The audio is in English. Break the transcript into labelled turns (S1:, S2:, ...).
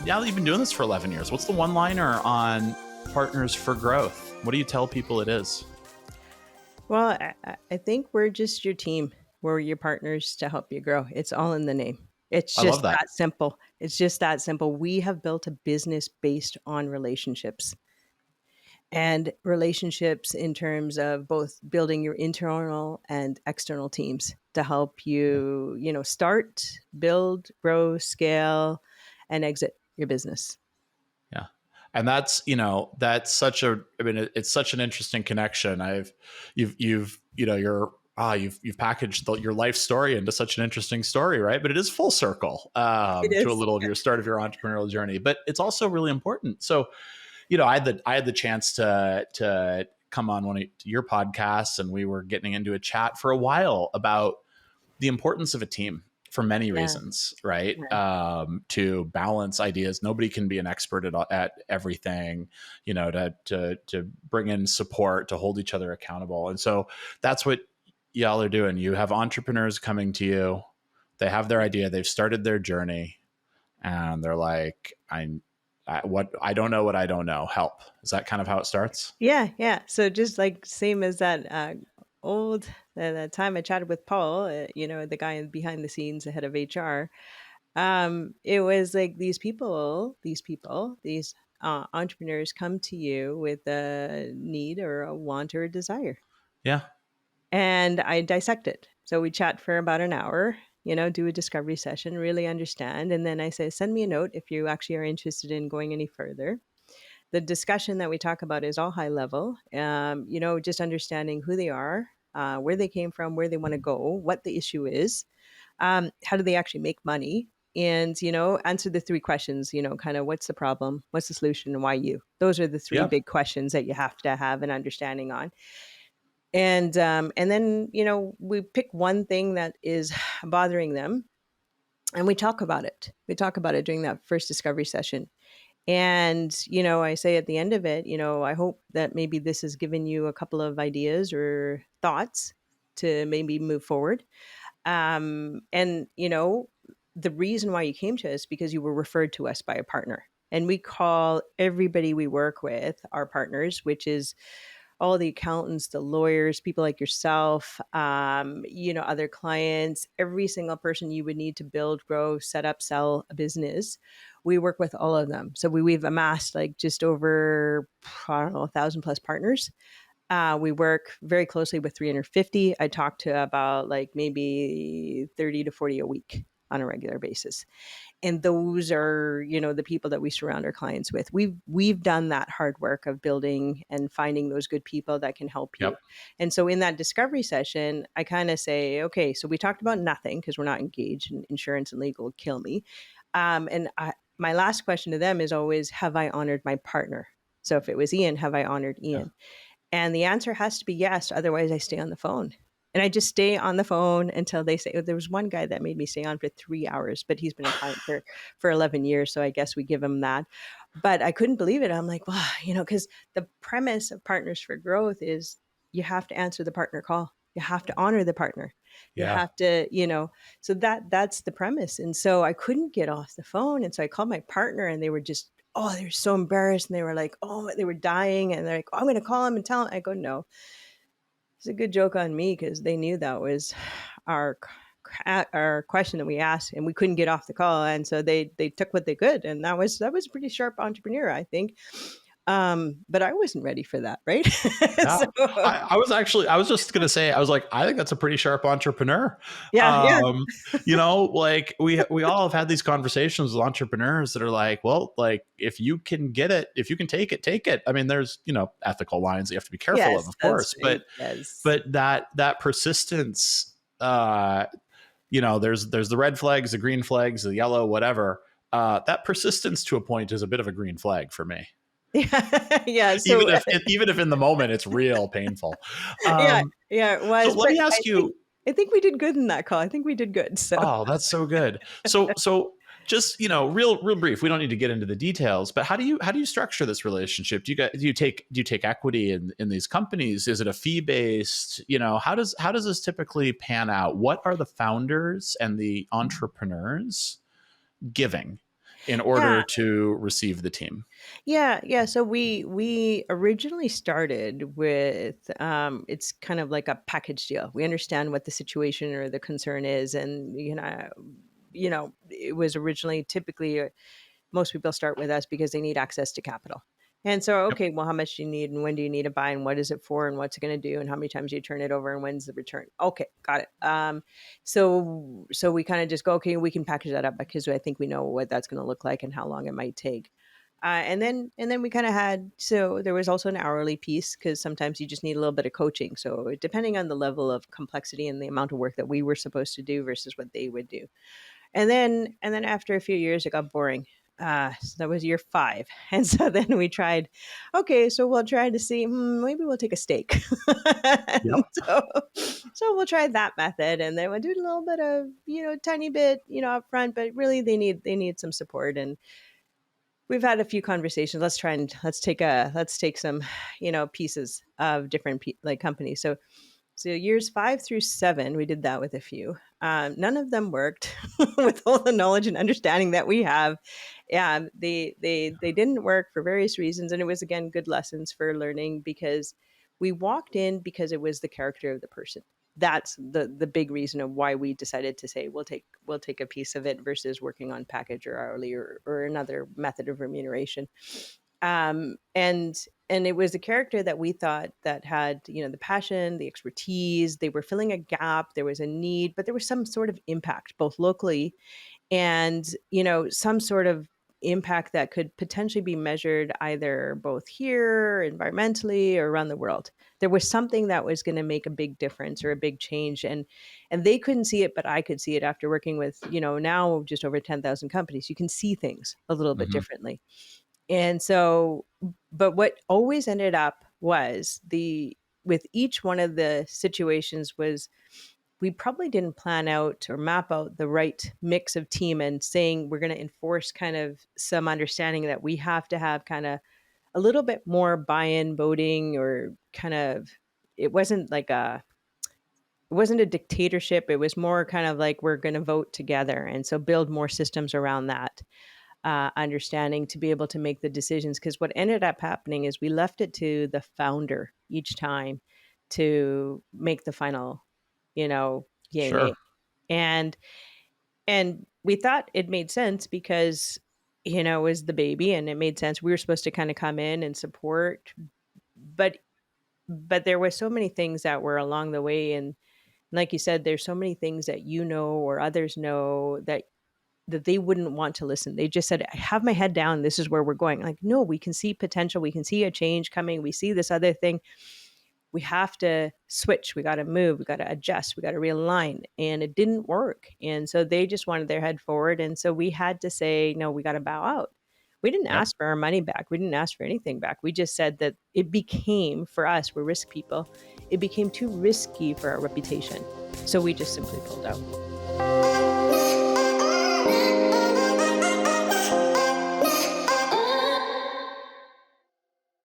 S1: now that you've been doing this for 11 years, what's the one-liner on Partners for Growth? What do you tell people it is?
S2: Well, I think we're just your team. We're your partners to help you grow. It's all in the name. It's
S1: I love
S2: just
S1: that.
S2: that simple. It's just that simple. We have built a business based on relationships, and relationships in terms of both building your internal and external teams to help
S1: Yeah.
S2: you, start, build, grow, scale, and exit your business.
S1: Yeah. And that's such a, I mean, it's such an interesting connection. You've packaged your life story into such an interesting story, right? But it is full circle
S2: It
S1: to a
S2: is.
S1: little of your start of your entrepreneurial journey, but it's also really important. So, I had the chance to come on one of your podcasts, and we were getting into a chat for a while about the importance of a team for many
S2: Yeah.
S1: reasons, right?
S2: Yeah.
S1: To balance ideas. Nobody can be an expert at everything, to bring in support, to hold each other accountable. And so that's what y'all are doing. You have entrepreneurs coming to you. They have their idea. They've started their journey, and they're like, I don't know what I don't know. Help. Is that kind of how it starts?
S2: Yeah, yeah. So just like same as that old that time I chatted with Paul, the guy behind the scenes, the head of HR. It was like these entrepreneurs come to you with a need or a want or a desire,
S1: Yeah.
S2: and I dissect it. So we chat for about an hour. Do a discovery session, really understand, and then I say, send me a note if you actually are interested in going any further. The discussion that we talk about is all high level, just understanding who they are, where they came from, where they want to go, what the issue is, how do they actually make money, and answer the three questions, kind of what's the problem, what's the solution, and why you. Those are the three
S1: Yeah.
S2: big questions that you have to have an understanding on. And then we pick one thing that is bothering them, and we talk about it during that first discovery session. And, I say at the end of it, I hope that maybe this has given you a couple of ideas or thoughts to maybe move forward. And, the reason why you came to us because you were referred to us by a partner. And we call everybody we work with our partners, which is all the accountants, the lawyers, people like yourself, other clients, every single person you would need to build, grow, set up, sell a business. We work with all of them. So we've amassed like just over, I don't know, 1,000 plus partners. We work very closely with 350. I talk to about like maybe 30 to 40 a week on a regular basis, and those are the people that we surround our clients with. We've done that hard work of building and finding those good people that can help you.
S1: Yep.
S2: And so in that discovery session, I kind of say, okay, so we talked about nothing because we're not engaged, and insurance and legal would kill me. My last question to them is always, have I honored my partner? So if it was Ian, have I honored
S1: Yeah.
S2: Ian? And the answer has to be yes. Otherwise, I stay on the phone. And I just stay on the phone until they say, there was one guy that made me stay on for 3 hours, but he's been a client for 11 years. So I guess we give him that. But I couldn't believe it. I'm like, wow, because the premise of Partners for Growth is you have to answer the partner call. You have to honor the partner. You
S1: Yeah.
S2: have to, so that's the premise. And so I couldn't get off the phone. And so I called my partner, and they were just, oh, they were so embarrassed. And they were like, oh, they were dying. And they're like, oh, I'm going to call him and tell him. I go, no, it's a good joke on me because they knew that was our our question that we asked, and we couldn't get off the call, and so they took what they could, and that was a pretty sharp entrepreneur, I think. But I wasn't ready for that, right?
S1: Yeah.
S2: So
S1: I was just going to say, I was like, I think that's a pretty sharp entrepreneur.
S2: yeah, yeah,
S1: Like we all have had these conversations with entrepreneurs that are like, well, like if you can get it, if you can take it, take it. I mean, there's, ethical lines that you have to be careful
S2: yes,
S1: of
S2: that's
S1: course,
S2: right.
S1: but,
S2: Yes,
S1: but that persistence, there's the red flags, the green flags, the yellow, whatever. That persistence to a point is a bit of a green flag for me.
S2: yeah, yeah.
S1: even
S2: So
S1: if even if in the moment it's real painful.
S2: yeah,
S1: Um,
S2: yeah, it
S1: so
S2: was.
S1: let
S2: But
S1: me
S2: I
S1: ask
S2: think
S1: you.
S2: I think we did good in that call. I think we did good. So
S1: Oh, that's so good. So just real brief. We don't need to get into the details, but how do you structure this relationship? Do you take equity in these companies? Is it a fee based? How does this typically pan out? What are the founders and the entrepreneurs giving? in
S2: Yeah.
S1: order to receive the team?
S2: Yeah. So we originally started with it's kind of like a package deal. We understand what the situation or the concern is, and it was originally typically most people start with us because they need access to capital. And so,
S1: Yep.
S2: okay, well, how much do you need, and when do you need to buy, and what is it for, and what's it going to do, and how many times do you turn it over, and when's the return? Okay, got it. So we kind of just go, okay, we can package that up because I think we know what that's going to look like and how long it might take. And then we kind of had, so there was also an hourly piece because sometimes you just need a little bit of coaching. So depending on the level of complexity and the amount of work that we were supposed to do versus what they would do. And then after a few years, it got boring. So that was year 5, and so then we tried. Okay, so we'll try to see. Maybe we'll take a stake.
S1: Yep.
S2: And so we'll try that method, and then we'll do a little bit of tiny bit up front, but really they need some support. And we've had a few conversations. Let's try and let's take some pieces of different like companies. So years 5 through 7, we did that with a few. None of them worked with all the knowledge and understanding that we have. Yeah, they didn't work for various reasons, and it was again good lessons for learning because we walked in because it was the character of the person. That's the big reason of why we decided to say we'll take a piece of it versus working on package or hourly or another method of remuneration. And it was a character that we thought that had the passion, the expertise. They were filling a gap. There was a need, but there was some sort of impact both locally and some sort of impact that could potentially be measured either both here environmentally or around the world. There was something that was going to make a big difference or a big change, and they couldn't see it, but I could see it after working with now just over 10,000 companies. You can see things a little bit
S1: Hmm.
S2: differently. And so, but what always ended up was with each one of the situations was we probably didn't plan out or map out the right mix of team and saying we're going to enforce kind of some understanding that we have to have kind of a little bit more buy-in voting or kind of, it wasn't like it wasn't a dictatorship. It was more kind of like we're going to vote together. And so build more systems around that understanding to be able to make the decisions. Because what ended up happening is we left it to the founder each time to make the final, yay, nay.
S1: Sure.
S2: And we thought it made sense because it was the baby and it made sense. We were supposed to kind of come in and support, but there were so many things that were along the way. And like you said, there's so many things that or others know that they wouldn't want to listen. They just said, I have my head down. This is where we're going. Like, no, we can see potential. We can see a change coming. We see this other thing. We have to switch. We got to move. We got to adjust. We got to realign. And it didn't work. And so they just wanted their head forward. And so we had to say, no, we got to bow out. We didn't
S1: Yep.
S2: ask for our money back. We didn't ask for anything back. We just said that it became, for us, we're risk people, it became too risky for our reputation. So we just simply pulled out.